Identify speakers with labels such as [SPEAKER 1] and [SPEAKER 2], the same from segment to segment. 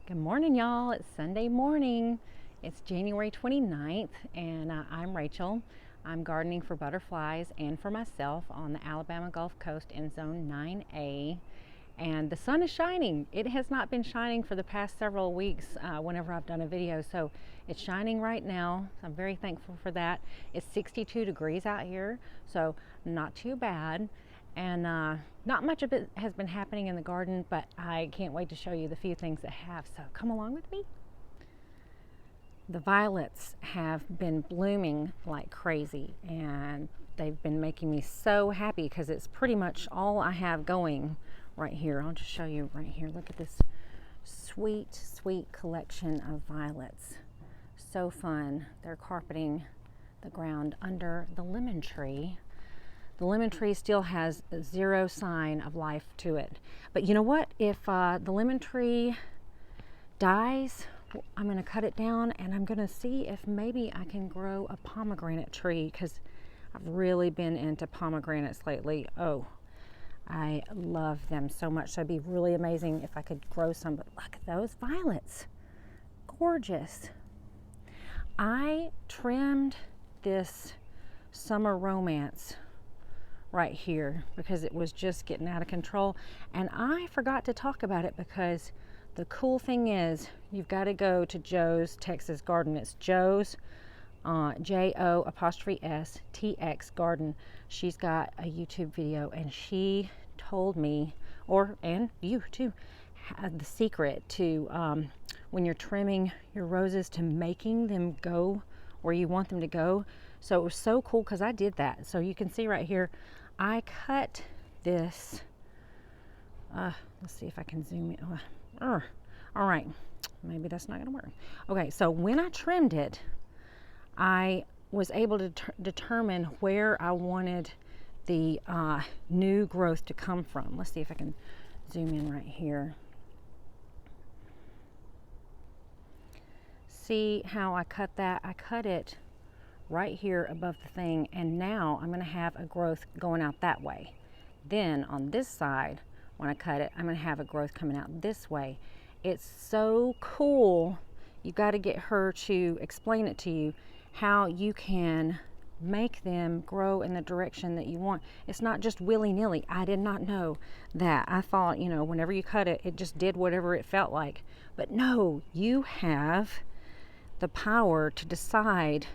[SPEAKER 1] Good morning, y'all. It's Sunday morning. It's January 29th, and I'm Rachel. I'm gardening for butterflies and for myself on the Alabama Gulf Coast in Zone 9A. And the sun is shining. It has not been shining for the past several weeks whenever I've done a video, so it's shining right now. I'm very thankful for that. It's 62 degrees out here, so not too bad. And not much of it has been happening in the garden, but I can't wait to show you the few things that have, so come along with me. The violets have been blooming like crazy, and they've been making me so happy because it's pretty much all I have going right here. I'll just show you right here. Look at this sweet, sweet collection of violets. So fun. They're carpeting the ground under the lemon tree. The lemon tree still has zero sign of life to it. But you know what? If the lemon tree dies, I'm going to cut it down and I'm going to see if maybe I can grow a pomegranate tree, because I've really been into pomegranates lately. Oh, I love them so much. So it'd be really amazing if I could grow some. But look at those violets. Gorgeous. I trimmed this summer romance right here because it was just getting out of control, and I forgot to talk about it because the cool thing is you've got to go to Jo's Texas Garden. It's Jo's JO'S Garden. She's got a YouTube video, and she told me, and you too, the secret to when you're trimming your roses, to making them go where you want them to go. So it was so cool because I did that. So you can see right here, I cut this. Let's see if I can zoom in. All right, maybe that's not going to work. Okay, so when I trimmed it, I was able to determine where I wanted the new growth to come from. Let's see if I can zoom in right here. See how I cut that? I cut it right here above the thing, and now I'm going to have a growth going out that way. Then on this side, when I cut it, I'm going to have a growth coming out this way. It's so cool. You got to get her to explain it to you how you can make them grow in the direction that you want. It's not just willy-nilly. I did not know that. I thought, whenever you cut it, it just did whatever it felt like. But no, you have the power to decide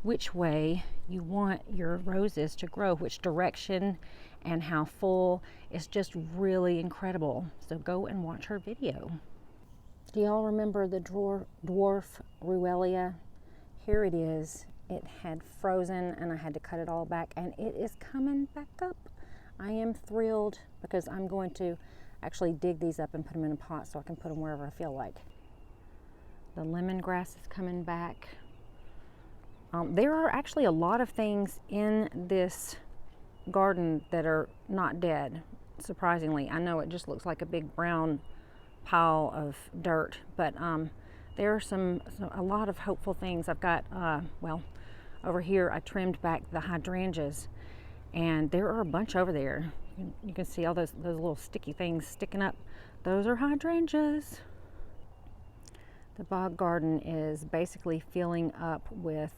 [SPEAKER 1] which way you want your roses to grow, which direction and how full. It's just really incredible. So go and watch her video. Do y'all remember the dwarf Ruellia? Here it is. It had frozen and I had to cut it all back, and it is coming back up. I am thrilled because I'm going to actually dig these up and put them in a pot so I can put them wherever I feel like. The lemongrass is coming back. There are actually a lot of things in this garden that are not dead, surprisingly. I know it just looks like a big brown pile of dirt, but there are a lot of hopeful things. I've got, over here I trimmed back the hydrangeas, and there are a bunch over there. You can see all those little sticky things sticking up. Those are hydrangeas. The bog garden is basically filling up with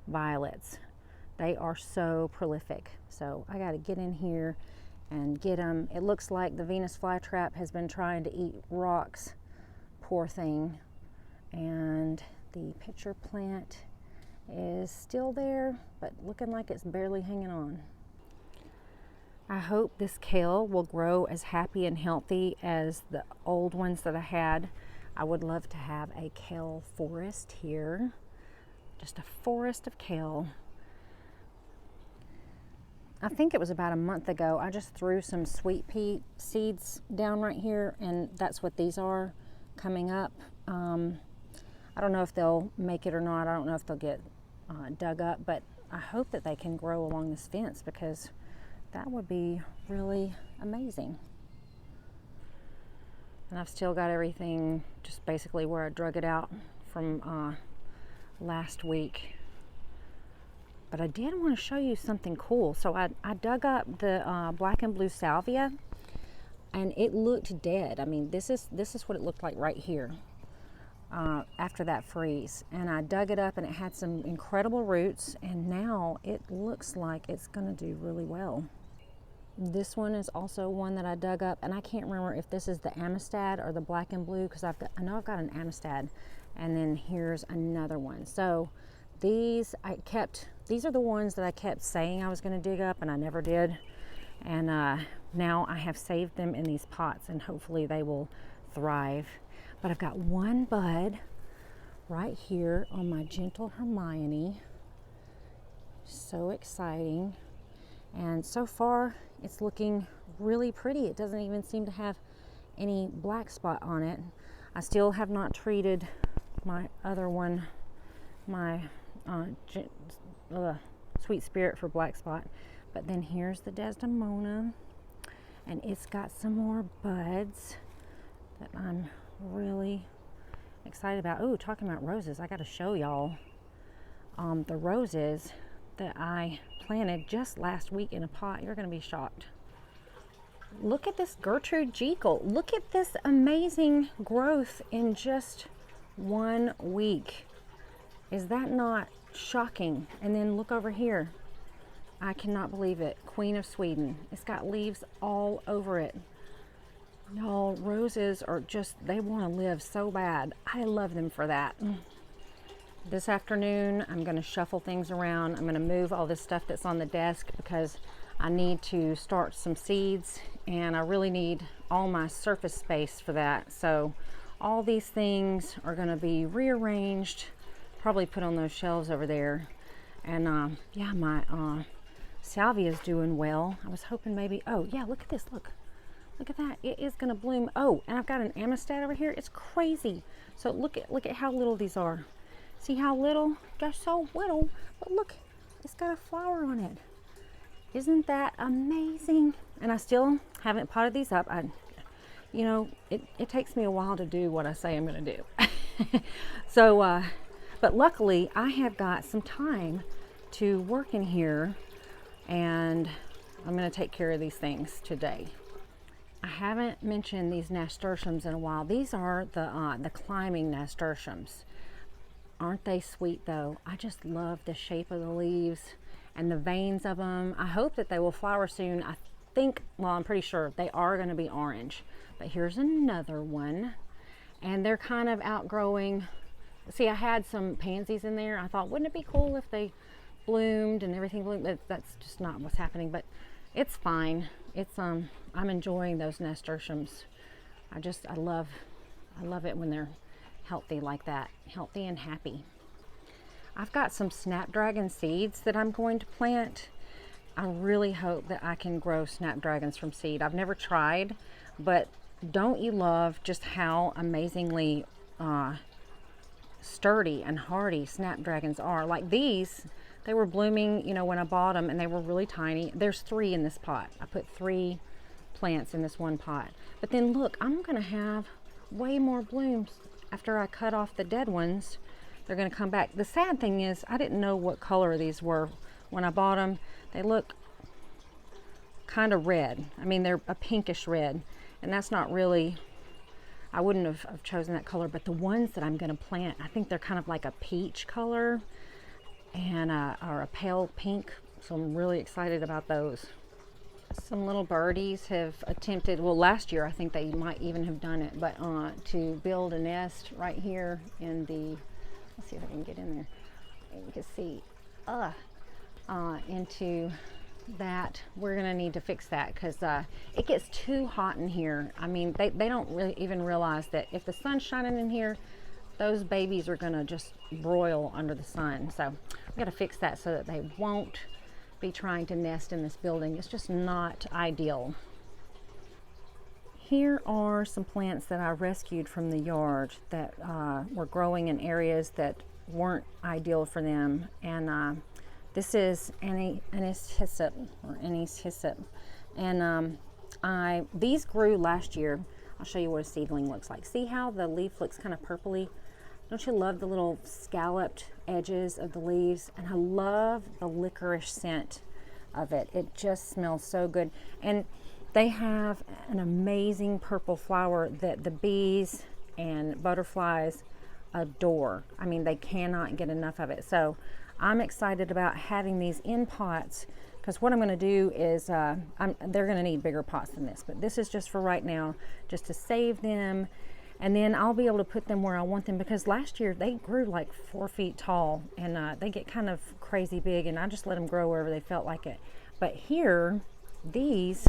[SPEAKER 1] violets. They are so prolific. So I got to get in here and get them. It looks like the Venus flytrap has been trying to eat rocks. Poor thing. And the pitcher plant is still there, but looking like it's barely hanging on. I hope this kale will grow as happy and healthy as the old ones that I had. I would love to have a kale forest here. Just a forest of kale. I think it was about a month ago, I just threw some sweet pea seeds down right here, and that's what these are coming up. I don't know if they'll make it or not. I don't know if they'll get dug up, but I hope that they can grow along this fence because that would be really amazing. And I've still got everything just basically where I drug it out from last week. But I did want to show you something cool. So I dug up the black and blue salvia. and it looked dead. I mean, this is what it looked like right here after that freeze. And I dug it up, and it had some incredible roots, and now it looks like it's going to do really well. This one is also one that I dug up, and I can't remember if this is the Amistad or the black and blue, because I know I've got an Amistad, and then here's another one. So these are the ones that I kept saying I was going to dig up, and I never did. And now I have saved them in these pots, and hopefully they will thrive. But I've got one bud right here on my Gentle Hermione. So exciting. And so far it's looking really pretty. It doesn't even seem to have any black spot on it. I still have not treated my other one, my Sweet Spirit, for black spot. But then here's the Desdemona, and it's got some more buds that I'm really excited about. Oh, talking about roses, I got to show y'all the roses that I planted just last week in a pot. You're going to be shocked. Look at this Gertrude Jekyll. Look at this amazing growth in just 1 week. Is that not shocking? And then look over here. I cannot believe it. Queen of Sweden. It's got leaves all over it. Y'all, roses are just, they want to live so bad. I love them for that. This afternoon, I'm going to shuffle things around. I'm going to move all this stuff that's on the desk because I need to start some seeds, and I really need all my surface space for that. So all these things are going to be rearranged, probably put on those shelves over there. And yeah, my salvia is doing well. I was hoping maybe, oh yeah, look at this, look at that. It is going to bloom. Oh, and I've got an Amistad over here. It's crazy. So look at how little these are. See how little? They're so little, but look, it's got a flower on it. Isn't that amazing? And I still haven't potted these up. You know, it takes me a while to do what I say I'm going to do. So, but luckily I have got some time to work in here, and I'm going to take care of these things today. I haven't mentioned these nasturtiums in a while. These are the climbing nasturtiums. Aren't they sweet though? I just love the shape of the leaves and the veins of them. I hope that they will flower soon. I think, well, I'm pretty sure they are going to be orange. But here's another one, and they're kind of outgrowing. See, I had some pansies in there. I thought, wouldn't it be cool if they bloomed and everything bloomed? That's just not what's happening, but it's fine. It's I'm enjoying those nasturtiums. I love it when they're healthy like that, healthy and happy. I've got some snapdragon seeds that I'm going to plant. I really hope that I can grow snapdragons from seed. I've never tried, but don't you love just how amazingly sturdy and hardy snapdragons are? Like these, they were blooming, you know, when I bought them, and they were really tiny. There's 3 in this pot. I put 3 plants in this one pot. But then look, I'm gonna have way more blooms after I cut off the dead ones. They're gonna come back. The sad thing is, I didn't know what color these were when I bought them. They look kind of red. I mean, they're a pinkish red, and that's not really, I wouldn't have chosen that color. But the ones that I'm gonna plant, I think they're kind of like a peach color and or a pale pink. So I'm really excited about those. Some little birdies have attempted, well, last year I think they might even have done it, but to build a nest right here in the, let's see if I can get in there. You can see into that. We're gonna need to fix that because it gets too hot in here. I mean, they don't really even realize that if the sun's shining in here, those babies are gonna just broil under the sun. So we gotta fix that so that they won't be trying to nest in this building. It's just not ideal. Here are some plants that I rescued from the yard that were growing in areas that weren't ideal for them. And this is anise hyssop, or anise hyssop. And these grew last year. I'll show you what a seedling looks like. See how the leaf looks kind of purpley? Don't you love the little scalloped edges of the leaves? And I love the licorice scent of it. It just smells so good. And They have an amazing purple flower that the bees and butterflies adore. I mean, they cannot get enough of it. So I'm excited about having these in pots, because what I'm going to do is they're going to need bigger pots than this, but this is just for right now, just to save them. And then I'll be able to put them where I want them, because last year they grew like 4 feet tall, and they get kind of crazy big, and I just let them grow wherever they felt like it. But here, these,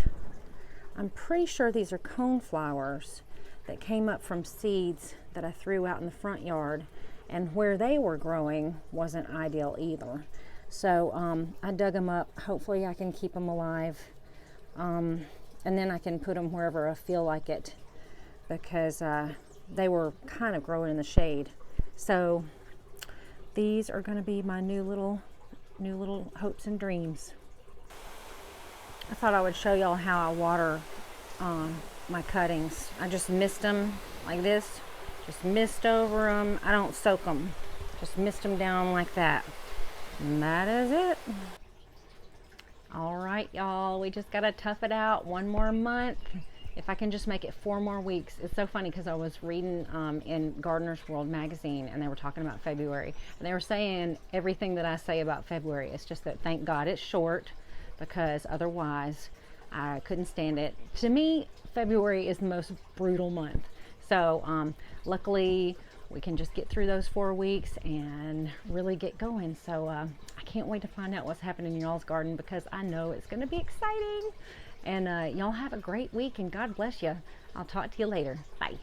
[SPEAKER 1] I'm pretty sure these are coneflowers that came up from seeds that I threw out in the front yard, and where they were growing wasn't ideal either. So I dug them up. Hopefully I can keep them alive, and then I can put them wherever I feel like it, because they were kind of growing in the shade. So these are going to be my new little hopes and dreams. I thought I would show y'all how I water my cuttings. I just mist them like this, just mist over them. I don't soak them, just mist them down like that. And that is it. All right, y'all, we just gotta tough it out 1 more month. If I can just make it 4 more weeks. It's so funny because I was reading in Gardener's World magazine, and they were talking about February, and they were saying everything that I say about February. It's just that thank God it's short, because otherwise I couldn't stand it. To me, February is the most brutal month. So luckily we can just get through those 4 weeks and really get going. So I can't wait to find out what's happening in y'all's garden, because I know it's going to be exciting. And y'all have a great week, and God bless you. I'll talk to you later. Bye.